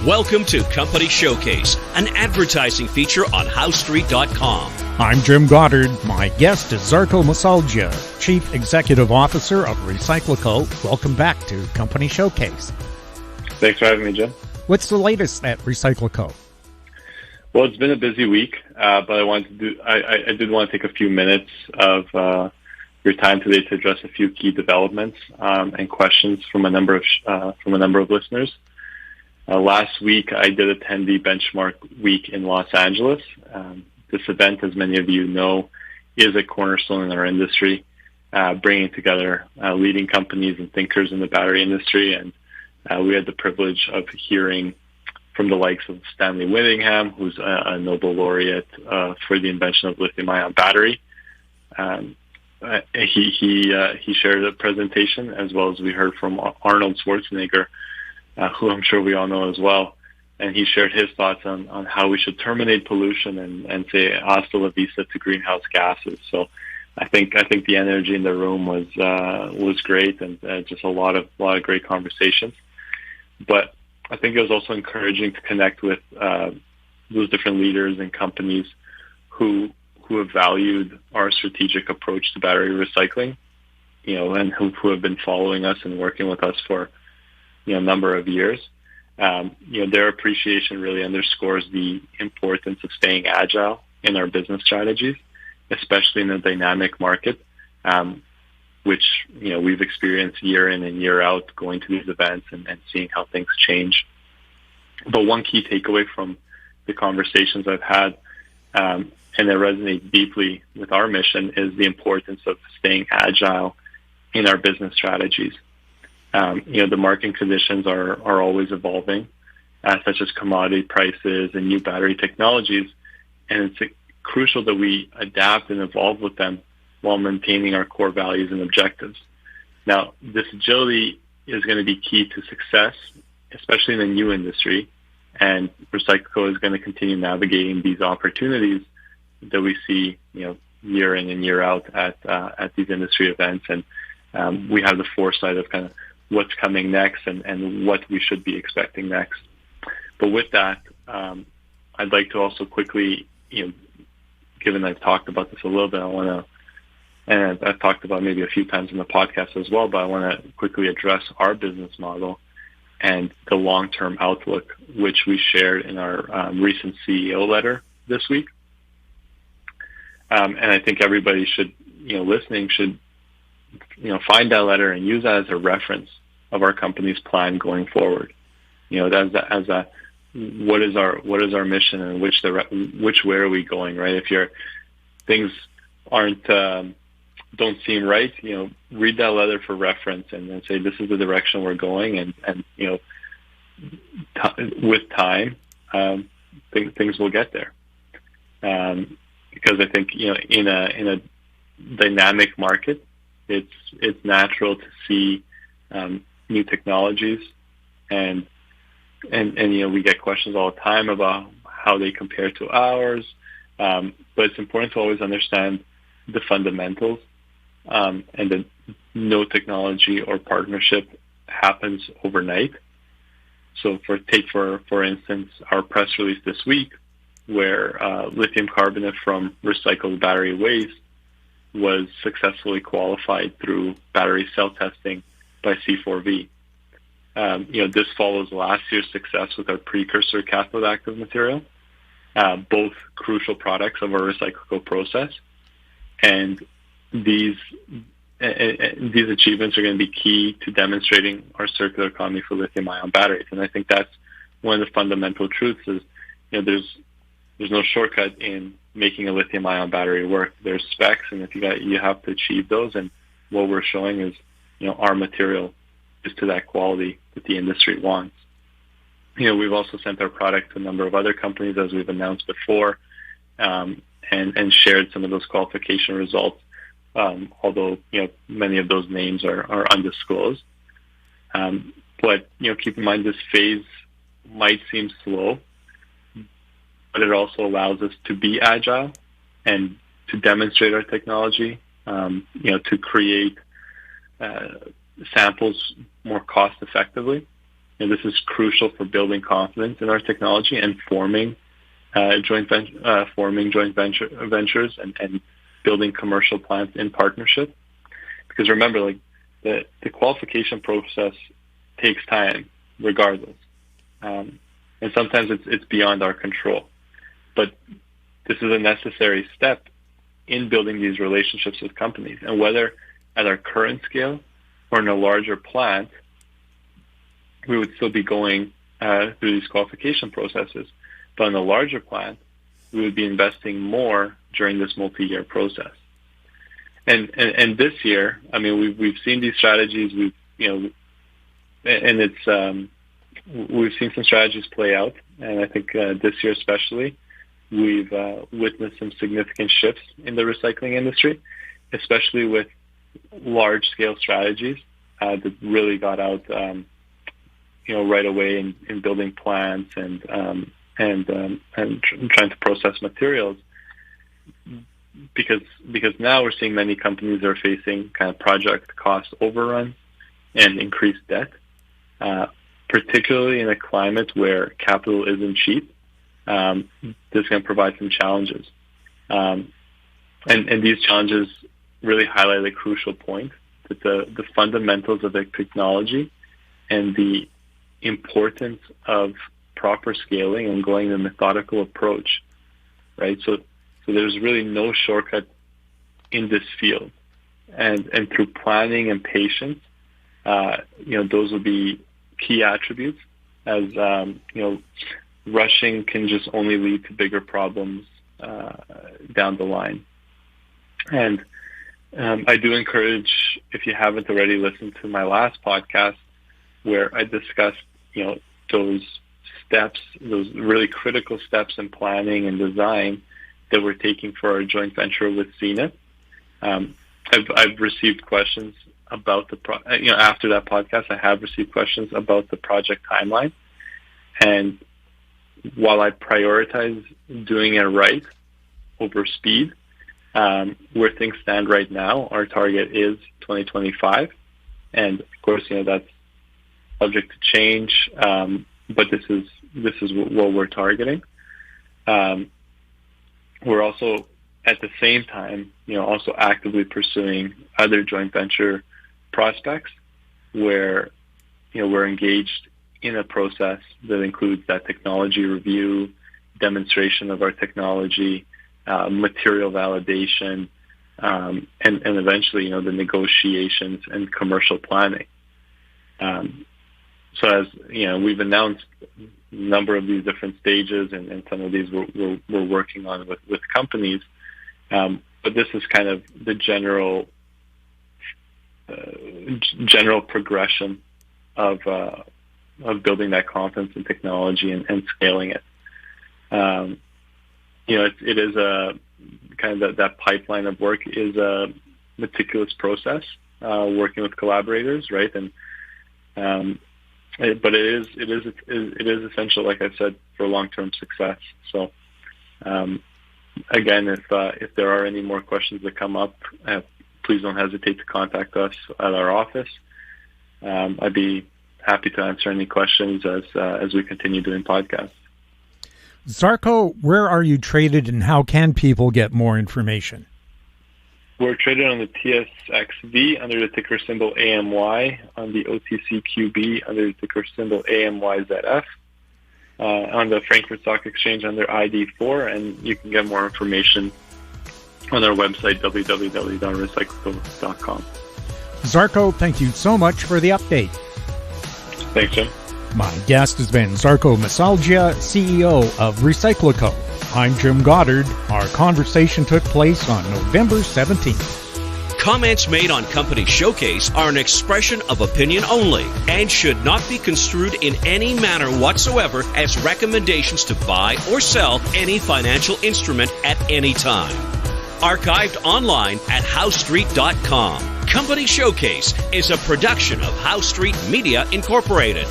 Welcome to Company Showcase, an advertising feature on HowStreet.com. I'm Jim Goddard. My guest is Zarko Meseldzija, Chief Executive Officer of RecycLiCo. Welcome back to Company Showcase. Thanks for having me, Jim. What's the latest at RecycLiCo? Well, it's been a busy week, but I did want to take a few minutes of your time today to address a few key developments and questions from a number of listeners. Last week, I did attend the Benchmark Week in Los Angeles. This event, as many of you know, is a cornerstone in our industry, bringing together leading companies and thinkers in the battery industry. And we had the privilege of hearing from the likes of Stanley Whittingham, who's a Nobel laureate for the invention of lithium-ion battery. He shared a presentation, as well as we heard from Arnold Schwarzenegger, who I'm sure we all know as well. And he shared his thoughts on how we should terminate pollution and say hasta la vista to greenhouse gases. So I think the energy in the room was great, and just a lot of great conversations. But I think it was also encouraging to connect with those different leaders and companies who have valued our strategic approach to battery recycling, and who have been following us and working with us for a number of years. Their appreciation really underscores the importance of staying agile in our business strategies, especially in a dynamic market, which we've experienced year in and year out, going to these events and seeing how things change. But one key takeaway from the conversations I've had, and it resonates deeply with our mission, is the importance of staying agile in our business strategies. The market conditions are always evolving, such as commodity prices and new battery technologies, and it's crucial that we adapt and evolve with them while maintaining our core values and objectives. Now, this agility is going to be key to success, especially in a new industry, and RecycLiCo is going to continue navigating these opportunities that we see, year in and year out at these industry events, and we have the foresight of kind of what's coming next and what we should be expecting next. But with that, I'd like to also quickly, given I've talked about this a little bit, and I've talked about maybe a few times in the podcast as well, but I want to quickly address our business model and the long-term outlook, which we shared in our recent CEO letter this week. And I think everybody should, listening should, find that letter and use that as a reference of our company's plan going forward. What is our mission and which way are we going, right? If things don't seem right, read that letter for reference and then say, this is the direction we're going, and with time, things will get there. Because I think, in a dynamic market, it's natural to see new technologies, and we get questions all the time about how they compare to ours. But it's important to always understand the fundamentals, and that no technology or partnership happens overnight. So for instance, our press release this week, where lithium carbonate from recycled battery waste was successfully qualified through battery cell testing by C4V. This follows last year's success with our precursor cathode active material, both crucial products of our RecycLiCo process. And these achievements are going to be key to demonstrating our circular economy for lithium-ion batteries. And I think that's one of the fundamental truths is, there's no shortcut in making a lithium-ion battery work. There's specs, and you have to achieve those. And what we're showing is, our material is to that quality that the industry wants. We've also sent our product to a number of other companies, as we've announced before, and shared some of those qualification results, although many of those names are undisclosed. But keep in mind, this phase might seem slow, but it also allows us to be agile and to demonstrate our technology, to create samples more cost effectively, this is crucial for building confidence in our technology and forming joint ventures and building commercial plants in partnership. Because remember, like the qualification process takes time, regardless, and sometimes it's beyond our control. But this is a necessary step in building these relationships with companies, and whether at our current scale or in a larger plant, we would still be going through these qualification processes. But in a larger plant, we would be investing more during this multi-year process. And this year, I mean, we've seen these strategies. We've seen some strategies play out, and I think this year especially, we've witnessed some significant shifts in the recycling industry, especially with large-scale strategies that really got out, right away in building plants and trying to process materials. Because now we're seeing many companies are facing kind of project cost overrun and increased debt, particularly in a climate where capital isn't cheap. This can provide some challenges. And these challenges really highlight a crucial point, that the fundamentals of the technology and the importance of proper scaling and going the methodical approach, right? So there's really no shortcut in this field. And through planning and patience, those will be key attributes, as, rushing can just only lead to bigger problems down the line. And I do encourage, if you haven't already listened to my last podcast, where I discussed, those steps, those really critical steps in planning and design that we're taking for our joint venture with Zenith. I've received questions about after that podcast, I have received questions about the project timeline. And while I prioritize doing it right over speed, where things stand right now, our target is 2025. And of course, that's subject to change. But this is what we're targeting. We're also, at the same time, also actively pursuing other joint venture prospects where, we're engaged in a process that includes that technology review, demonstration of our technology, material validation, and eventually, the negotiations and commercial planning. So as we've announced a number of these different stages, and some of these we're working on with companies. But this is kind of the general progression of building that confidence in technology and scaling it. It is a kind of that pipeline of work is a meticulous process, working with collaborators, right? But it is essential, like I said, for long-term success. So, again, if there are any more questions that come up, please don't hesitate to contact us at our office. I'd be happy to answer any questions as we continue doing podcasts. Zarko, where are you traded, and how can people get more information? We're traded on the TSX.V under the ticker symbol AMY, on the OTCQB under the ticker symbol AMYZF, on the Frankfurt Stock Exchange under ID4, and you can get more information on our website, www.RecycLiCo's.com. Zarko, thank you so much for the update. Thanks, Jim. My guest has been Zarko Meseldzija, CEO of RecycLiCo. I'm Jim Goddard. Our conversation took place on November 17th. Comments made on Company Showcase are an expression of opinion only and should not be construed in any manner whatsoever as recommendations to buy or sell any financial instrument at any time. Archived online at HowStreet.com. Company Showcase is a production of How Street Media Incorporated.